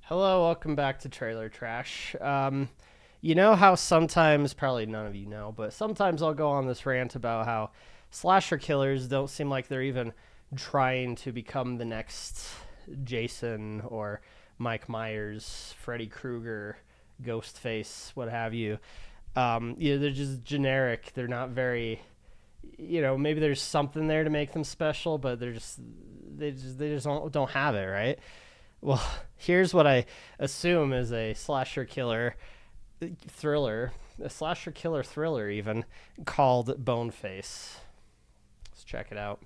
Hello, welcome back to Trailer Trash. You know how sometimes, probably none of you know, but sometimes I'll go on this rant about how slasher killers don't seem like they're even trying to become the next Jason or Mike Myers, Freddy Krueger, Ghostface, what have you. They're just generic. They're not very, maybe there's something there to make them special, but they just don't have it, right? Well, here's what I assume is a slasher killer thriller, a slasher killer thriller even, called Boneface. Let's check it out.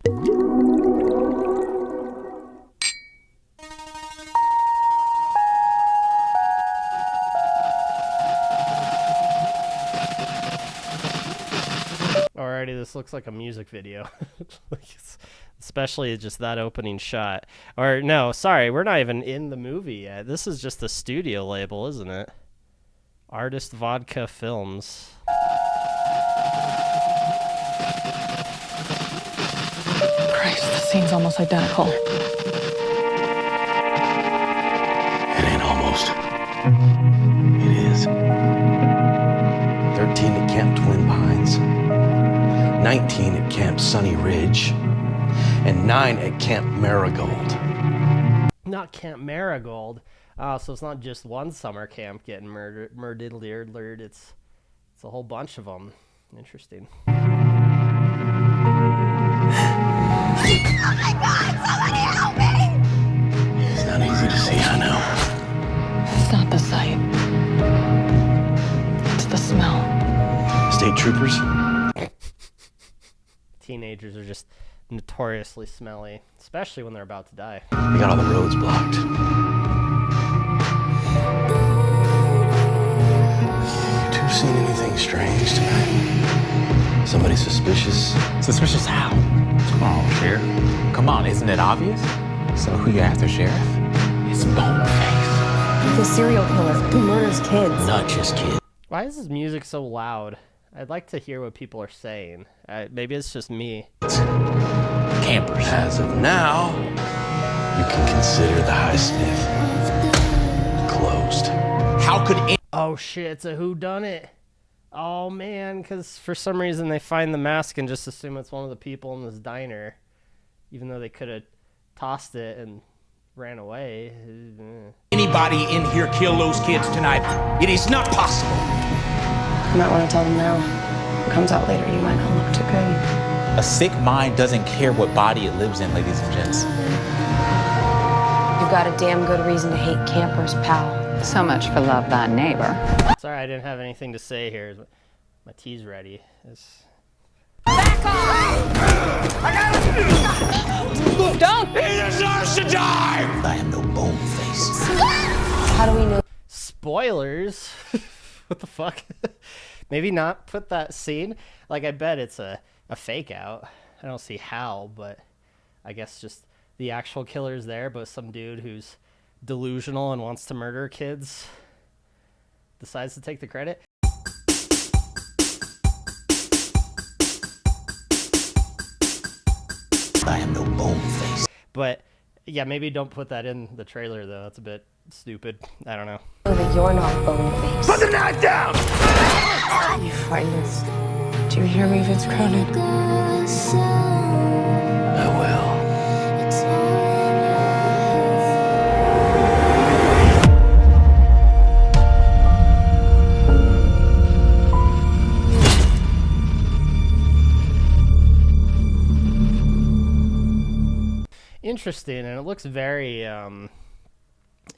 Alrighty, this looks like a music video. Especially just that opening shot. Or no, sorry, we're not even in the movie yet. This is just the studio label, isn't it? Artist Vodka Films. Christ, the scene's almost identical. It ain't almost. It is. 13 at Camp Twin Pines, 19 at Camp Sunny Ridge, and 9 at Camp Marigold. Not Camp Marigold. So it's not just one summer camp getting murdered. It's a whole bunch of them. Interesting. Oh my God! Somebody help me! It's not easy to see, I know. It's not the sight. It's the smell. State troopers? Teenagers are just notoriously smelly, especially when they're about to die. They got all the roads blocked. You two seen anything strange tonight? Somebody suspicious? Suspicious how? Come on, Sheriff. Come on, isn't it obvious? So who you after, Sheriff? It's Boneface. The serial killer who murders kids. Not just kids. Why is this music so loud? I'd like to hear what people are saying. Maybe it's just me. Campers. As of now, you can consider the Highsmith closed. How could Oh shit, it's a whodunit. Oh man, because for some reason they find the mask and just assume it's one of the people in this diner, even though they could have tossed it and ran away. Anybody in here kill those kids tonight? It is not possible. You might want to tell them now. If it comes out later, you might not look too good. a sick mind doesn't care what body it lives in, ladies and gents. You've got a damn good reason to hate campers, pal. So much for love thy neighbor. Sorry, I didn't have anything to say here. My tea's ready. Back off! Don't! He deserves to die! I am no Boneface. How do we know? Spoilers. What the fuck? Maybe not put that scene. Like, I bet it's a fake out. I don't see how, but I guess just the actual killer's there, but some dude who's delusional and wants to murder kids decides to take the credit. I am no Boneface. But yeah, maybe don't put that in the trailer though. That's a bit stupid. I don't know. That you're not Boneface. Put the knife down! You frightened. Do you hear me, Vince Cronin? I will. Interesting, and it looks very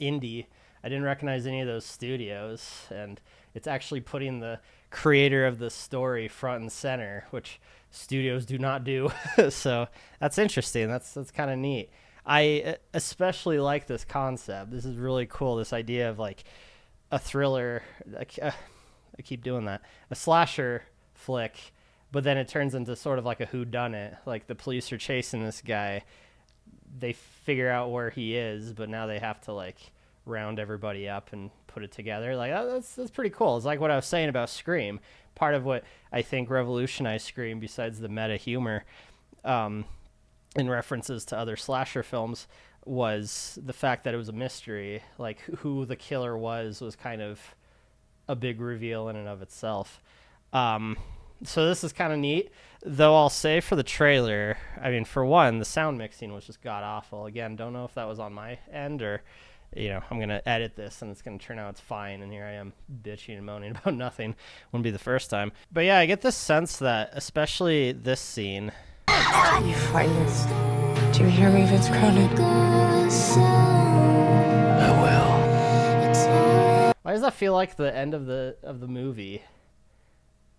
indie. I didn't recognize any of those studios, and it's actually putting the creator of the story front and center, which studios do not do. So that's interesting. That's kind of neat. I especially like this concept. This is really cool. This idea of like a thriller. I keep doing that. A slasher flick, but then it turns into sort of like a whodunit. Like the police are chasing this guy. They figure out where he is, but now they have to like round everybody up and put it together. Like, oh, that's pretty cool. It's like what I was saying about Scream. Part of what I think revolutionized Scream, besides the meta humor, in references to other slasher films, was the fact that it was a mystery. Like who the killer was kind of a big reveal in and of itself. So this is kind of neat, though I'll say for the trailer, I mean, for one, the sound mixing was just god-awful. Again, don't know if that was on my end or, I'm going to edit this and it's going to turn out it's fine, and here I am bitching and moaning about nothing. Wouldn't be the first time. But yeah, I get this sense that, especially this scene... You finest. Do you hear me, Vince Cronin? I will. Why does that feel like the end of the movie?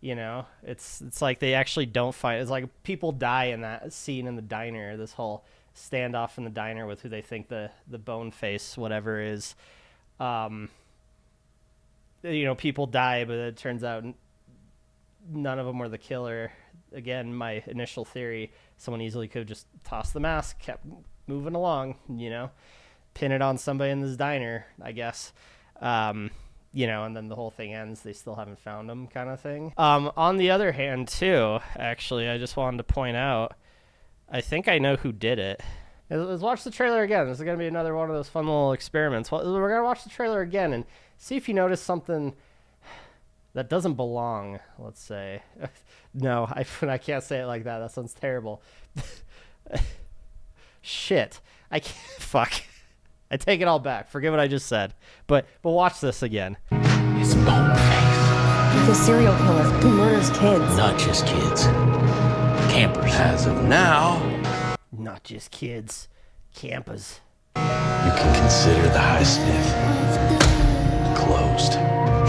It's like they actually don't fight. It's like people die in that scene in the diner. This whole standoff in the diner with who they think the bone face whatever is. People die, but it turns out none of them were the killer. Again, my initial theory: someone easily could have just tossed the mask, kept moving along. Pin it on somebody in this diner, I guess. And then the whole thing ends. They still haven't found him, kind of thing. On the other hand, too, actually, I just wanted to point out, I think I know who did it. Let's watch the trailer again. This is going to be another one of those fun little experiments. We're going to watch the trailer again and see if you notice something that doesn't belong, let's say. No, I can't say it like that. That sounds terrible. Shit. I can't. Fuck. I take it all back. Forget what I just said. But watch this again. It's Boneface. The serial killer who murders kids. Not just kids. Campers. As of now, Not just kids. Campers. you can consider the Highsmith closed.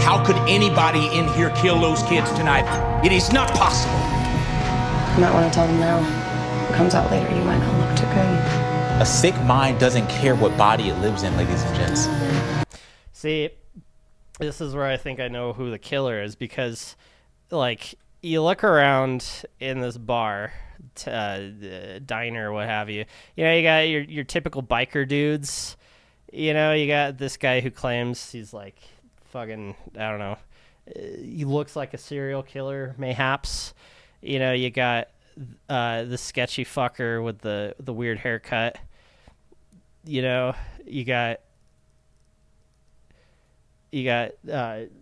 How could anybody in here kill those kids tonight? It is not possible. You might want to tell them now. If it comes out later, you might not look too good. A sick mind doesn't care what body it lives in, ladies and gents. See, this is where I think I know who the killer is, because, you look around in this bar, diner, what have you. You got your typical biker dudes. You got this guy who claims he's fucking, I don't know. He looks like a serial killer, mayhaps. You got the sketchy fucker with the weird haircut. You got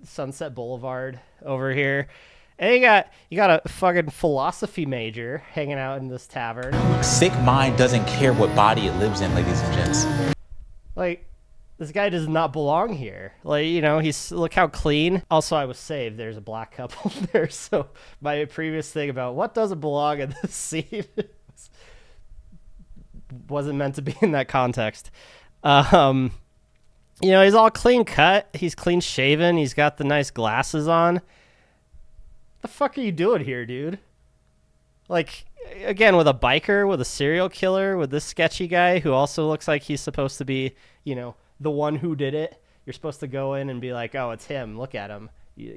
Sunset Boulevard over here, and you got a fucking philosophy major hanging out in this tavern. A sick mind doesn't care what body it lives in, ladies and gents. This guy does not belong here. Look how clean. Also, I was saved. There's a black couple there. So my previous thing about what doesn't belong in this scene wasn't meant to be in that context. He's all clean cut. He's clean shaven. He's got the nice glasses on. The fuck are you doing here, dude? Again, with a biker, with a serial killer, with this sketchy guy who also looks like he's supposed to be, the one who did it. You're supposed to go in and be like, oh, it's him. Look at him,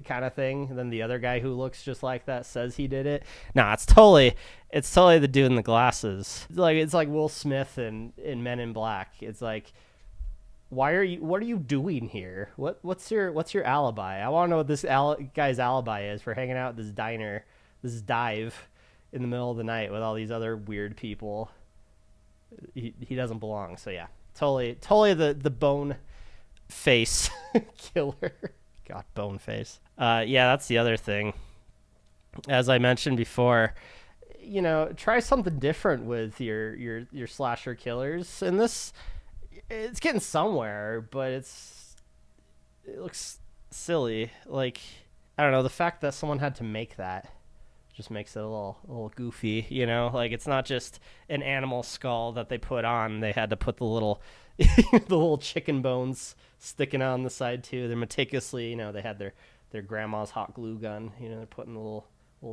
kind of thing. And then the other guy who looks just like that says he did it. Nah, it's totally the dude in the glasses. It's like Will Smith in Men in Black. It's like, what are you doing here? What's your alibi? I want to know what this guy's alibi is for hanging out at this diner, this dive in the middle of the night with all these other weird people. He doesn't belong. So yeah. Totally the bone face killer. God, bone face. Yeah, that's the other thing. As I mentioned before, try something different with your slasher killers. And this, it's getting somewhere, but it looks silly. I don't know, the fact that someone had to make that just makes it a little goofy, it's not just an animal skull that they put on. They had to put the little the little chicken bones sticking on the side too. They're meticulously, they had their grandma's hot glue gun, they're putting the little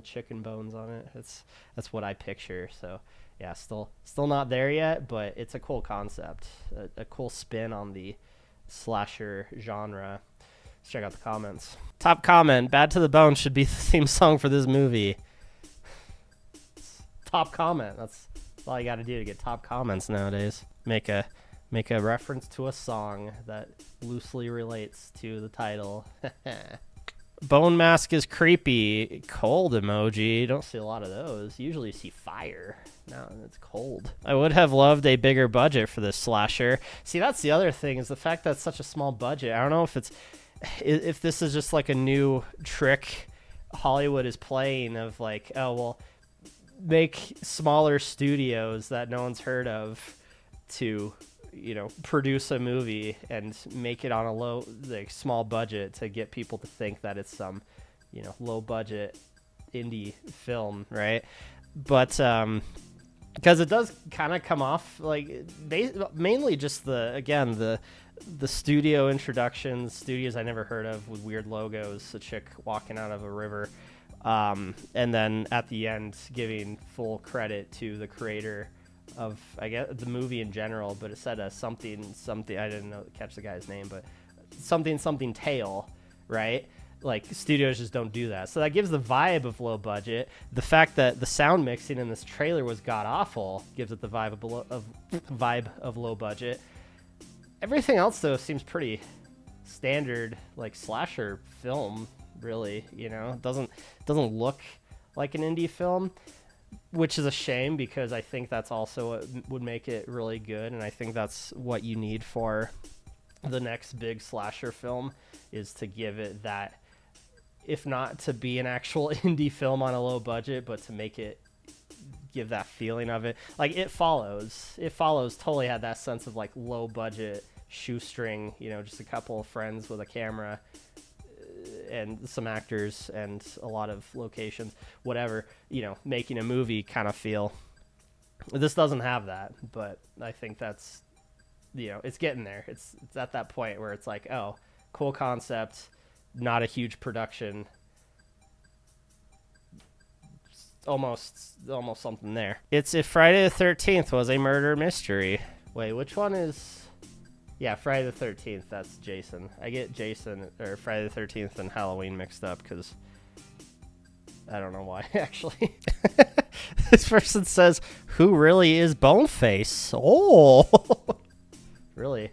chicken bones on it. That's what I picture. So yeah, still not there yet, but it's a cool concept, a cool spin on the slasher genre. Let's check out the comments. Top comment: Bad to the Bone should be the theme song for this movie. Top comment. That's all you got to do to get top comments nowadays. Make a reference to a song that loosely relates to the title. Bone mask is creepy. Cold emoji. Don't see a lot of those. Usually you see fire. No, it's cold. I would have loved a bigger budget for this slasher. See, that's the other thing, is the fact that it's such a small budget. I don't know if this is just like a new trick Hollywood is playing of like, oh, well, make smaller studios that no one's heard of to, you know, produce a movie and make it on a small budget to get people to think that it's some, you know, low budget indie film, right? But because it does kind of come off like mainly just the studio introductions, studios I never heard of with weird logos, a chick walking out of a river, and then at the end giving full credit to the creator of, I guess, the movie in general, but it said something I didn't catch the guy's name, but something tale, right? Like, studios just don't do that. So that gives the vibe of low budget. The fact that the sound mixing in this trailer was god awful gives it the vibe of low budget. Everything else though seems pretty standard, like slasher film, really. You know, it doesn't look like an indie film, which is a shame, because I think that's also what would make it really good, and I think that's what you need for the next big slasher film, is to give it that, if not to be an actual indie film on a low budget, but to make it give that feeling of it. Like It Follows totally had that sense of like low budget shoestring, you know, just a couple of friends with a camera and some actors and a lot of locations, whatever, you know, making a movie kind of feel. This doesn't have that, but I think that's, you know, it's getting there. It's at that point where it's like, oh, cool concept, not a huge production, almost something there. It's If Friday the 13th Was a Murder Mystery. Wait, which one is... Yeah, Friday the 13th, that's Jason. I get Jason, or Friday the 13th and Halloween mixed up, because I don't know why, actually. This person says, who really is Boneface? Oh! Really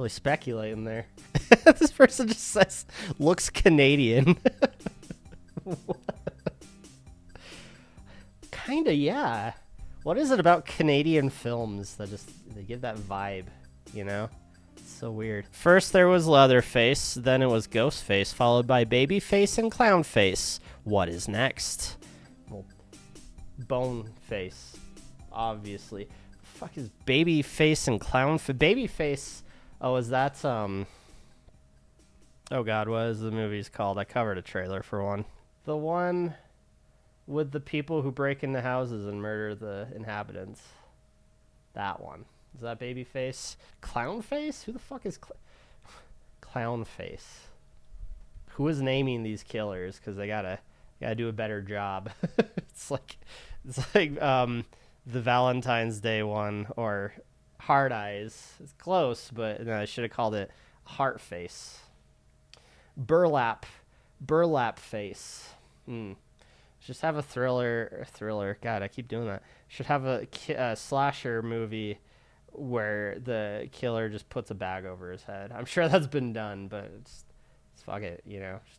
speculating there. This person just says, looks Canadian. Kinda, yeah. What is it about Canadian films that they give that vibe, you know? So weird. First there was Leatherface, then it was Ghostface, followed by Babyface and Clownface. What is next? Well, Boneface, obviously. Fuck is Babyface and Clownface? Babyface. Oh, is that oh god, what is the movie's called? I covered a trailer for one. The one with the people who break into houses and murder the inhabitants. That one. Is that Babyface? Clownface? Who the fuck is Clownface? Who is naming these killers? Because they gotta do a better job. It's like the Valentine's Day one, or Hard Eyes. It's close, but no, I should have called it Heartface. Burlap Face. Just have a thriller. God, I keep doing that. Should have a slasher movie where the killer just puts a bag over his head. I'm sure that's been done, but it's fuck it, you know. Just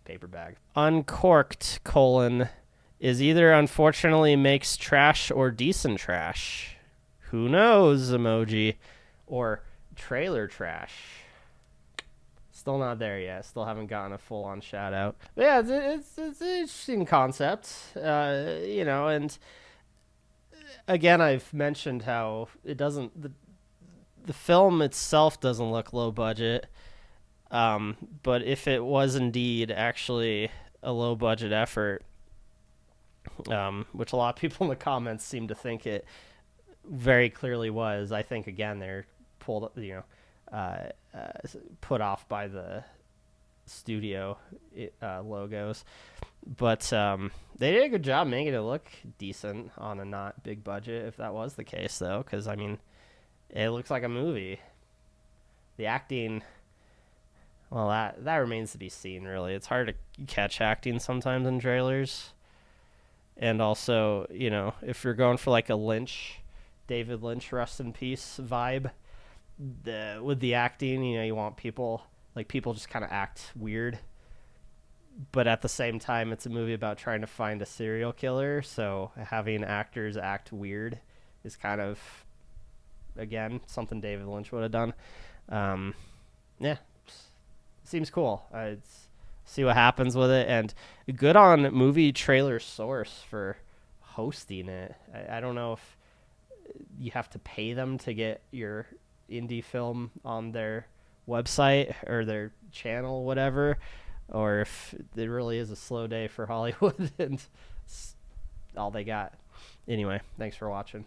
paper bag. Uncorked, is either unfortunately makes trash or decent trash. Who knows, emoji. Or trailer trash. Still not there yet. Still haven't gotten a full-on shout-out. But yeah, it's an interesting concept, you know, and again, I've mentioned how it doesn't... The film itself doesn't look low budget, but if it was indeed actually a low-budget effort, which a lot of people in the comments seem to think it very clearly was, I think, again, they're pulled, you know, put off by the studio logos, but they did a good job making it look decent on a not big budget, if that was the case, though, because I mean, it looks like a movie. The acting, well, that remains to be seen, really. It's hard to catch acting sometimes in trailers, and also, you know, if you're going for like a David Lynch, rest in peace vibe, with the acting, you know, you want people just kind of act weird. but at the same time, it's a movie about trying to find a serial killer. So having actors act weird is kind of, again, something David Lynch would have done. Yeah, seems cool. See what happens with it, and good on Movie Trailer Source for hosting it. I don't know if you have to pay them to get your indie film on their website or their channel, whatever, or if it really is a slow day for Hollywood and it's all they got. Anyway, thanks for watching.